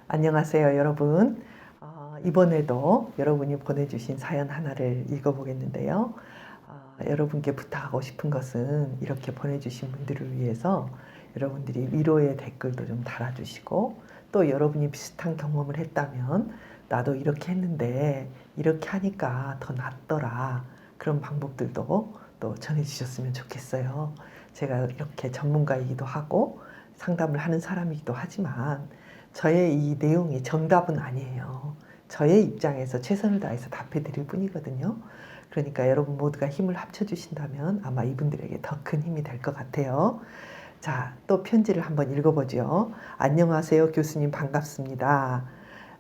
안녕하세요, 여러분. 이번에도 여러분이 보내주신 사연 하나를 읽어보겠는데요. 여러분께 부탁하고 싶은 것은 이렇게 보내주신 분들을 위해서 여러분들이 위로의 댓글도 좀 달아주시고, 또 여러분이 비슷한 경험을 했다면 나도 이렇게 했는데 이렇게 하니까 더 낫더라, 그런 방법들도 또 전해주셨으면 좋겠어요. 제가 이렇게 전문가이기도 하고 상담을 하는 사람이기도 하지만 저의 이 내용이 정답은 아니에요. 저의 입장에서 최선을 다해서 답해 드릴 뿐이거든요. 그러니까 여러분 모두가 힘을 합쳐주신다면 아마 이분들에게 더 큰 힘이 될 것 같아요. 자, 또 편지를 한번 읽어보죠. 안녕하세요, 교수님, 반갑습니다.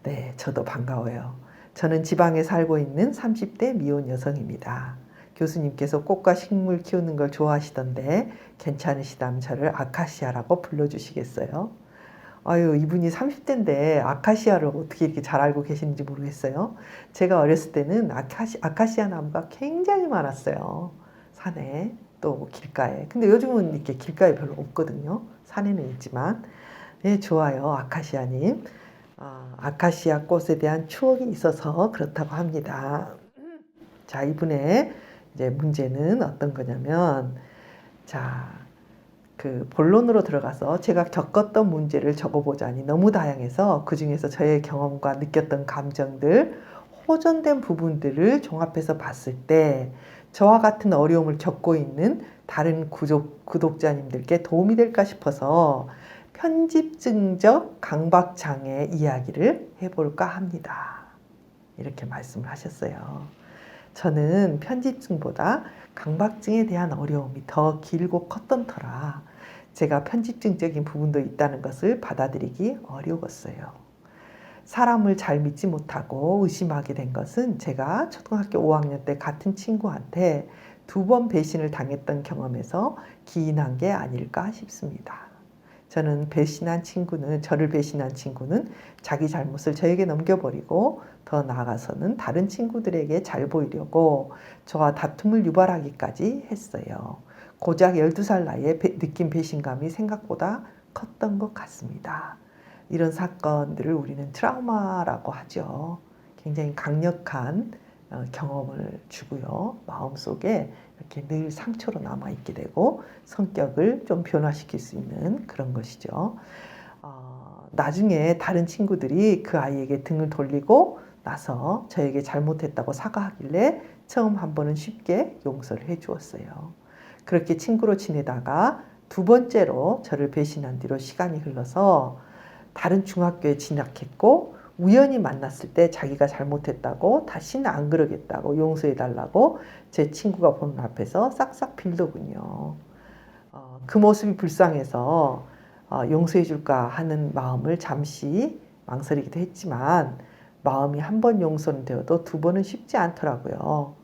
네, 저도 반가워요. 저는 지방에 살고 있는 30대 미혼 여성입니다. 교수님께서 꽃과 식물 키우는 걸 좋아하시던데 괜찮으시다면 저를 아카시아라고 불러주시겠어요? 아유, 이분이 30대인데 아카시아를 어떻게 이렇게 잘 알고 계시는지 모르겠어요. 제가 어렸을 때는 아카시아 나무가 굉장히 많았어요. 산에, 또 길가에. 근데 요즘은 이렇게 길가에 별로 없거든요. 산에는 있지만. 네, 좋아요, 아카시아님. 아카시아 꽃에 대한 추억이 있어서 그렇다고 합니다. 자, 이분의 이제 문제는 어떤 거냐면, 자, 그 본론으로 들어가서 제가 겪었던 문제를 적어보자니 너무 다양해서 그 중에서 저의 경험과 느꼈던 감정들, 호전된 부분들을 종합해서 봤을 때 저와 같은 어려움을 겪고 있는 다른 구독자님들께 도움이 될까 싶어서 편집증적 강박장애 이야기를 해볼까 합니다. 이렇게 말씀을 하셨어요. 저는 편집증보다 강박증에 대한 어려움이 더 길고 컸던 터라 제가 편집증적인 부분도 있다는 것을 받아들이기 어려웠어요. 사람을 잘 믿지 못하고 의심하게 된 것은 제가 초등학교 5학년 때 같은 친구한테 2번 배신을 당했던 경험에서 기인한 게 아닐까 싶습니다. 저를 배신한 친구는 자기 잘못을 저에게 넘겨버리고 더 나아가서는 다른 친구들에게 잘 보이려고 저와 다툼을 유발하기까지 했어요. 고작 12살 나이에 느낀 배신감이 생각보다 컸던 것 같습니다. 이런 사건들을 우리는 트라우마라고 하죠. 굉장히 강력한 경험을 주고요. 마음속에 이렇게 늘 상처로 남아있게 되고 성격을 좀 변화시킬 수 있는 그런 것이죠. 나중에 다른 친구들이 그 아이에게 등을 돌리고 나서 저에게 잘못했다고 사과하길래 처음 한 번은 쉽게 용서를 해주었어요. 그렇게 친구로 지내다가 2번째로 저를 배신한 뒤로 시간이 흘러서 다른 중학교에 진학했고 우연히 만났을 때 자기가 잘못했다고 다시는 안 그러겠다고 용서해달라고 제 친구가 보는 앞에서 싹싹 빌더군요. 그 모습이 불쌍해서 용서해줄까 하는 마음을 잠시 망설이기도 했지만 마음이 한 번 용서는 되어도 2번은 쉽지 않더라고요.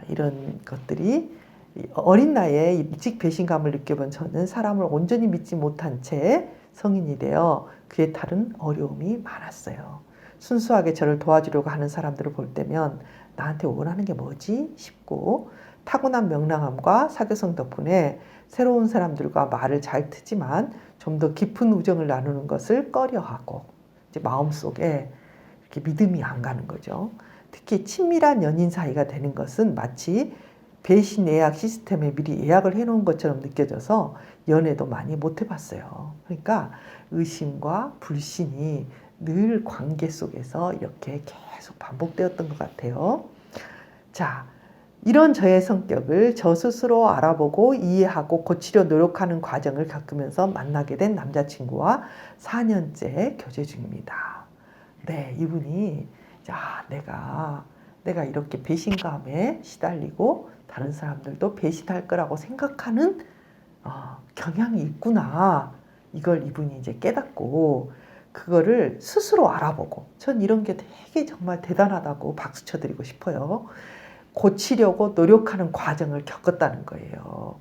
이런 것들이 어린 나이에 일찍 배신감을 느껴본 저는 사람을 온전히 믿지 못한 채 성인이 되어 그에 따른 어려움이 많았어요. 순수하게 저를 도와주려고 하는 사람들을 볼 때면 나한테 원하는 게 뭐지 싶고 타고난 명랑함과 사교성 덕분에 새로운 사람들과 말을 잘 트지만 좀 더 깊은 우정을 나누는 것을 꺼려하고 이제 마음속에 이렇게 믿음이 안 가는 거죠. 특히 친밀한 연인 사이가 되는 것은 마치 배신 예약 시스템에 미리 예약을 해놓은 것처럼 느껴져서 연애도 많이 못 해봤어요. 그러니까 의심과 불신이 늘 관계 속에서 이렇게 계속 반복되었던 것 같아요. 자, 이런 저의 성격을 저 스스로 알아보고 이해하고 고치려 노력하는 과정을 겪으면서 만나게 된 남자친구와 4년째 교제 중입니다. 네, 이분이 내가 이렇게 배신감에 시달리고 다른 사람들도 배신할 거라고 생각하는 경향이 있구나. 이걸 이분이 이제 깨닫고 그거를 스스로 알아보고 전 이런 게 되게 정말 대단하다고 박수 쳐드리고 싶어요. 고치려고 노력하는 과정을 겪었다는 거예요.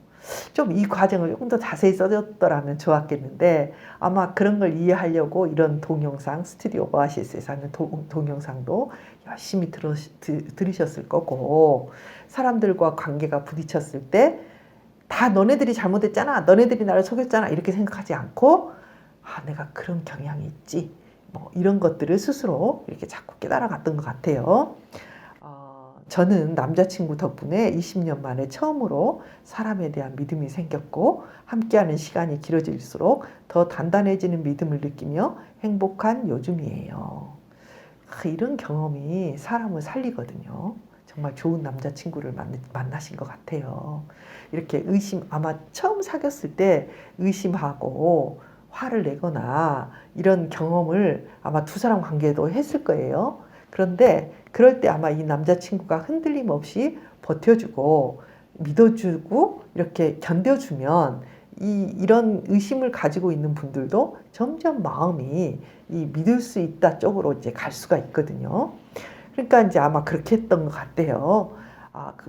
좀 이 과정을 조금 더 자세히 써줬더라면 좋았겠는데 아마 그런 걸 이해하려고 이런 동영상 스튜디오 오아시스에서 하는 동영상도 열심히 들으셨을 거고 사람들과 관계가 부딪혔을 때 다 너네들이 잘못했잖아. 너네들이 나를 속였잖아. 이렇게 생각하지 않고 내가 그런 경향이 있지. 뭐 이런 것들을 스스로 이렇게 자꾸 깨달아갔던 것 같아요. 저는 남자친구 덕분에 20년 만에 처음으로 사람에 대한 믿음이 생겼고 함께하는 시간이 길어질수록 더 단단해지는 믿음을 느끼며 행복한 요즘이에요. 이런 경험이 사람을 살리거든요. 정말 좋은 남자친구를 만나신 것 같아요. 이렇게 아마 처음 사귀었을 때 의심하고 화를 내거나 이런 경험을 아마 두 사람 관계도 했을 거예요. 그런데 그럴 때 아마 이 남자친구가 흔들림 없이 버텨주고 믿어주고 이렇게 견뎌주면 이런 의심을 가지고 있는 분들도 점점 마음이 이 믿을 수 있다 쪽으로 이제 갈 수가 있거든요. 그러니까 이제 아마 그렇게 했던 것 같아요.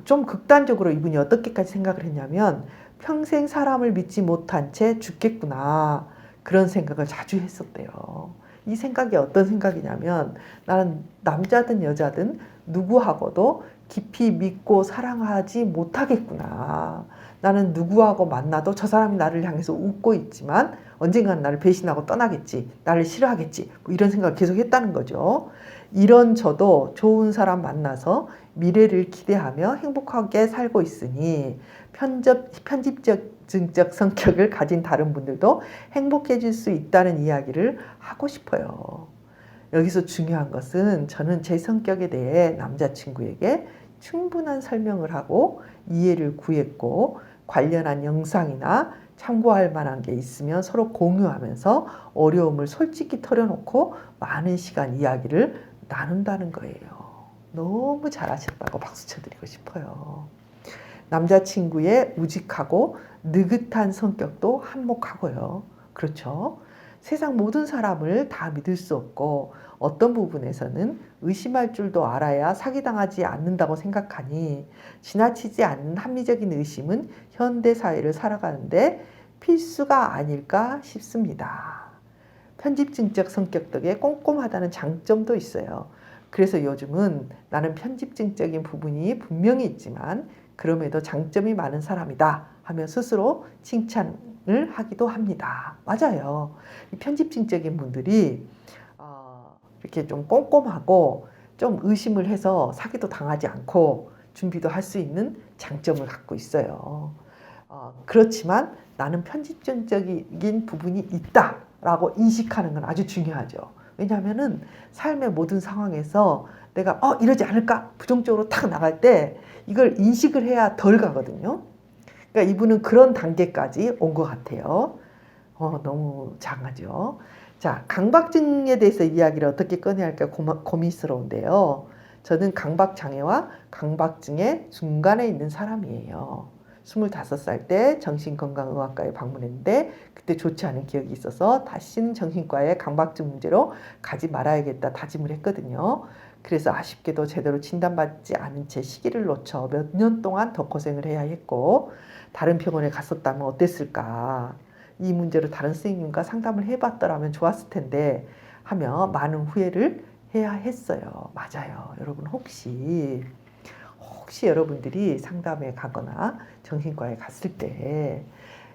좀 극단적으로 이분이 어떻게까지 생각을 했냐면 평생 사람을 믿지 못한 채 죽겠구나 그런 생각을 자주 했었대요. 이 생각이 어떤 생각이냐면 나는 남자든 여자든 누구하고도 깊이 믿고 사랑하지 못하겠구나. 나는 누구하고 만나도 저 사람이 나를 향해서 웃고 있지만 언젠가는 나를 배신하고 떠나겠지. 나를 싫어하겠지. 뭐 이런 생각을 계속 했다는 거죠. 이런 저도 좋은 사람 만나서 미래를 기대하며 행복하게 살고 있으니 편집적 성격을 가진 다른 분들도 행복해질 수 있다는 이야기를 하고 싶어요. 여기서 중요한 것은 저는 제 성격에 대해 남자친구에게 충분한 설명을 하고 이해를 구했고 관련한 영상이나 참고할 만한 게 있으면 서로 공유하면서 어려움을 솔직히 털어놓고 많은 시간 이야기를 나눈다는 거예요. 너무 잘하셨다고 박수 쳐드리고 싶어요. 남자친구의 우직하고 느긋한 성격도 한몫하고요. 그렇죠? 세상 모든 사람을 다 믿을 수 없고 어떤 부분에서는 의심할 줄도 알아야 사기당하지 않는다고 생각하니 지나치지 않는 합리적인 의심은 현대 사회를 살아가는데 필수가 아닐까 싶습니다. 편집증적 성격 덕에 꼼꼼하다는 장점도 있어요. 그래서 요즘은 나는 편집증적인 부분이 분명히 있지만 그럼에도 장점이 많은 사람이다 하며 스스로 칭찬을 하기도 합니다. 맞아요. 편집증적인 분들이 이렇게 좀 꼼꼼하고 좀 의심을 해서 사기도 당하지 않고 준비도 할 수 있는 장점을 갖고 있어요. 그렇지만 나는 편집증적인 부분이 있다라고 인식하는 건 아주 중요하죠. 왜냐하면은 삶의 모든 상황에서 내가 이러지 않을까 부정적으로 탁 나갈 때 이걸 인식을 해야 덜 가거든요. 그러니까 이분은 그런 단계까지 온 것 같아요. 너무 장하죠. 자, 강박증에 대해서 이야기를 어떻게 꺼내야 할까 고민스러운데요. 저는 강박장애와 강박증의 중간에 있는 사람이에요. 25살 때 정신건강의학과에 방문했는데 그때 좋지 않은 기억이 있어서 다시는 정신과에 강박증 문제로 가지 말아야겠다 다짐을 했거든요. 그래서 아쉽게도 제대로 진단받지 않은 채 시기를 놓쳐 몇 년 동안 더 고생을 해야 했고 다른 병원에 갔었다면 어땠을까. 이 문제로 다른 선생님과 상담을 해봤더라면 좋았을 텐데 하며 많은 후회를 해야 했어요. 맞아요. 여러분 혹시 여러분들이 상담에 가거나 정신과에 갔을 때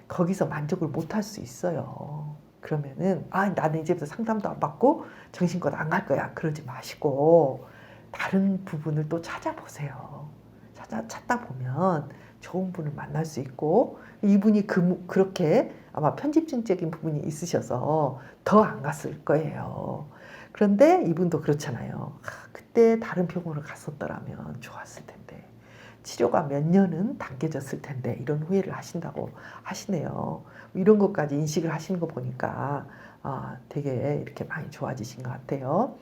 거기서 만족을 못할 수 있어요. 그러면은 나는 이제부터 상담도 안 받고 정신과도 안 갈 거야. 그러지 마시고 다른 부분을 또 찾아보세요. 찾다 보면 좋은 분을 만날 수 있고 이분이 그렇게 아마 편집증적인 부분이 있으셔서 더 안 갔을 거예요. 그런데 이분도 그렇잖아요. 그때 다른 병원을 갔었더라면 좋았을 텐데 치료가 몇 년은 당겨졌을 텐데 이런 후회를 하신다고 하시네요. 이런 것까지 인식을 하시는 거 보니까 되게 이렇게 많이 좋아지신 것 같아요.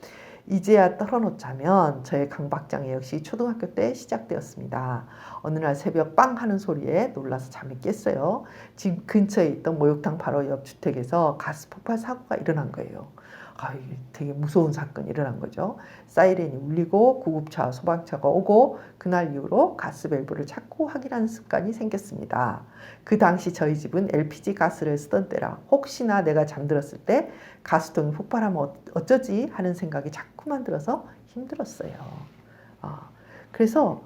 이제야 털어놓자면 저의 강박장애 역시 초등학교 때 시작되었습니다. 어느 날 새벽 빵 하는 소리에 놀라서 잠이 깼어요. 집 근처에 있던 목욕탕 바로 옆 주택에서 가스 폭발 사고가 일어난 거예요. 이게 되게 무서운 사건이 일어난 거죠. 사이렌이 울리고 구급차, 소방차가 오고 그날 이후로 가스밸브를 자꾸 확인하는 습관이 생겼습니다. 그 당시 저희 집은 LPG 가스를 쓰던 때라 혹시나 내가 잠들었을 때 가스통이 폭발하면 어쩌지 하는 생각이 자꾸만 들어서 힘들었어요. 그래서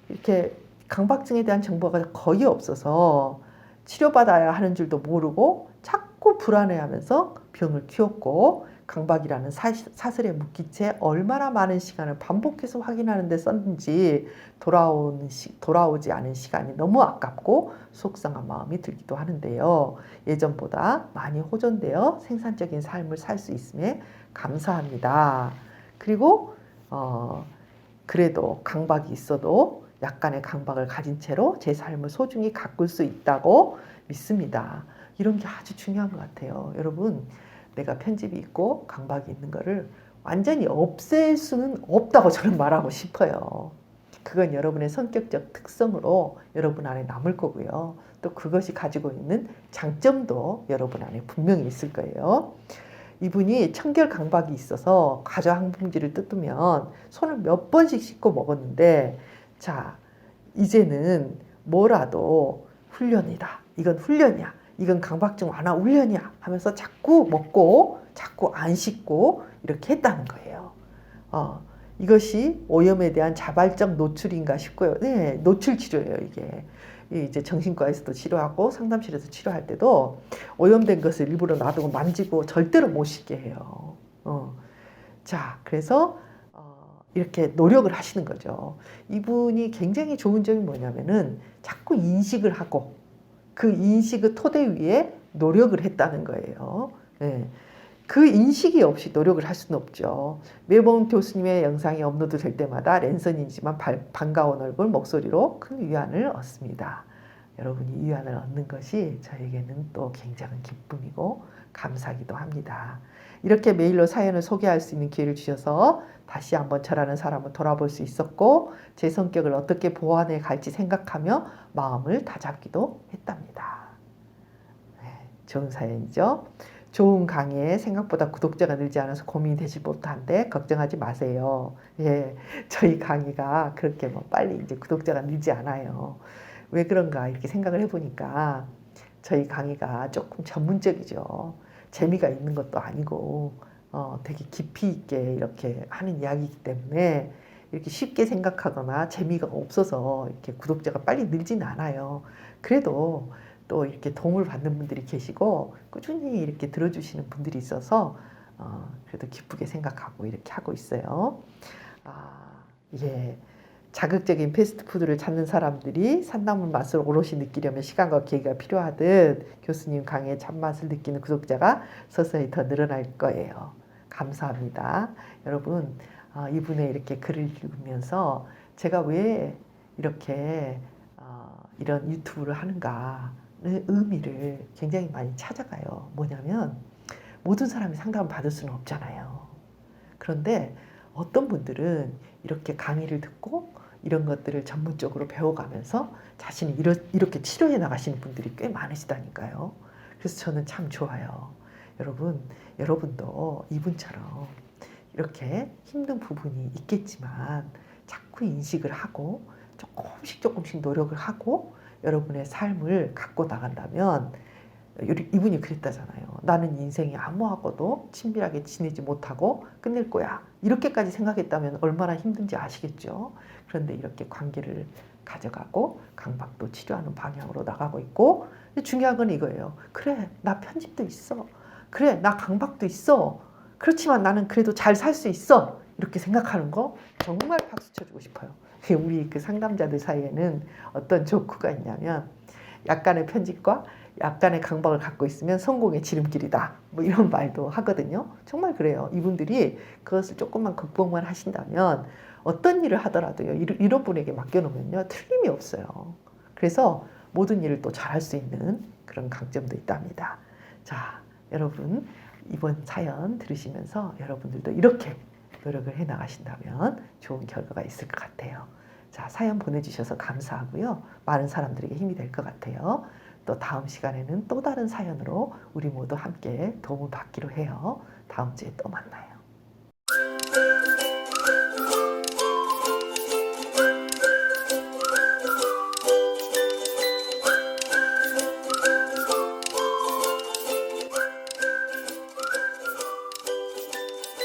이렇게 강박증에 대한 정보가 거의 없어서 치료받아야 하는 줄도 모르고 자꾸 불안해하면서 병을 키웠고 강박이라는 사슬에 묶인 채 얼마나 많은 시간을 반복해서 확인하는 데 썼는지 돌아오지 않은 시간이 너무 아깝고 속상한 마음이 들기도 하는데요. 예전보다 많이 호전되어 생산적인 삶을 살 수 있음에 감사합니다. 그리고 그래도 강박이 있어도 약간의 강박을 가진 채로 제 삶을 소중히 가꿀 수 있다고 믿습니다. 이런 게 아주 중요한 것 같아요. 여러분, 내가 편집이 있고 강박이 있는 거를 완전히 없앨 수는 없다고 저는 말하고 싶어요. 그건 여러분의 성격적 특성으로 여러분 안에 남을 거고요. 또 그것이 가지고 있는 장점도 여러분 안에 분명히 있을 거예요. 이분이 청결 강박이 있어서 과자 한 봉지를 뜯으면 손을 몇 번씩 씻고 먹었는데, 자, 이제는 뭐라도 훈련이다. 이건 훈련이야. 이건 강박증 완화 훈련이야 하면서 자꾸 먹고 자꾸 안 씻고 이렇게 했다는 거예요. 이것이 오염에 대한 자발적 노출인가 싶고요. 네, 노출 치료예요, 이게. 이제 정신과에서도 치료하고 상담실에서 치료할 때도 오염된 것을 일부러 놔두고 만지고 절대로 못 씻게 해요. 자, 그래서 이렇게 노력을 하시는 거죠. 이분이 굉장히 좋은 점이 뭐냐면은 자꾸 인식을 하고 그 인식의 토대 위에 노력을 했다는 거예요. 네. 그 인식이 없이 노력을 할 수는 없죠. 매번 교수님의 영상이 업로드 될 때마다 랜선이지만 반가운 얼굴, 목소리로 큰 위안을 얻습니다. 여러분이 위안을 얻는 것이 저에게는 또 굉장한 기쁨이고 감사하기도 합니다. 이렇게 메일로 사연을 소개할 수 있는 기회를 주셔서 다시 한번 저라는 사람을 돌아볼 수 있었고 제 성격을 어떻게 보완해 갈지 생각하며 마음을 다잡기도 했답니다. 네, 좋은 사연이죠. 좋은 강의에 생각보다 구독자가 늘지 않아서 고민이 되지 못한데 걱정하지 마세요. 예, 저희 강의가 그렇게 뭐 빨리 이제 구독자가 늘지 않아요. 왜 그런가 이렇게 생각을 해보니까 저희 강의가 조금 전문적이죠. 재미가 있는 것도 아니고 되게 깊이 있게 이렇게 하는 이야기이기 때문에 이렇게 쉽게 생각하거나 재미가 없어서 이렇게 구독자가 빨리 늘지는 않아요. 그래도 또 이렇게 도움을 받는 분들이 계시고 꾸준히 이렇게 들어주시는 분들이 있어서 그래도 기쁘게 생각하고 이렇게 하고 있어요. 예. 자극적인 패스트푸드를 찾는 사람들이 산나물 맛을 오롯이 느끼려면 시간과 기회가 필요하듯 교수님 강의의 참맛을 느끼는 구독자가 서서히 더 늘어날 거예요. 감사합니다. 여러분, 이분의 이렇게 글을 읽으면서 제가 왜 이렇게 이런 유튜브를 하는가 의미를 굉장히 많이 찾아가요. 뭐냐면 모든 사람이 상담을 받을 수는 없잖아요. 그런데 어떤 분들은 이렇게 강의를 듣고 이런 것들을 전문적으로 배워가면서 자신이 이렇게 치료해 나가시는 분들이 꽤 많으시다니까요. 그래서 저는 참 좋아요. 여러분도 이분처럼 이렇게 힘든 부분이 있겠지만 자꾸 인식을 하고 조금씩 노력을 하고 여러분의 삶을 갖고 나간다면 이분이 그랬다잖아요. 나는 인생에 아무하고도 친밀하게 지내지 못하고 끝낼 거야. 이렇게까지 생각했다면 얼마나 힘든지 아시겠죠? 그런데 이렇게 관계를 가져가고 강박도 치료하는 방향으로 나가고 있고 중요한 건 이거예요. 그래, 나 편집도 있어. 그래, 나 강박도 있어. 그렇지만 나는 그래도 잘 살 수 있어. 이렇게 생각하는 거 정말 박수 쳐주고 싶어요. 우리 그 상담자들 사이에는 어떤 조크가 있냐면 약간의 편집과 약간의 강박을 갖고 있으면 성공의 지름길이다. 뭐 이런 말도 하거든요. 정말 그래요. 이분들이 그것을 조금만 극복만 하신다면 어떤 일을 하더라도요. 이런 분에게 맡겨놓으면요. 틀림이 없어요. 그래서 모든 일을 또 잘할 수 있는 그런 강점도 있답니다. 자, 여러분 이번 사연 들으시면서 여러분들도 이렇게 노력을 해 나가신다면 좋은 결과가 있을 것 같아요. 자, 사연 보내주셔서 감사하고요. 많은 사람들에게 힘이 될 것 같아요. 또 다음 시간에는 또 다른 사연으로 우리 모두 함께 도움을 받기로 해요. 다음 주에 또 만나요.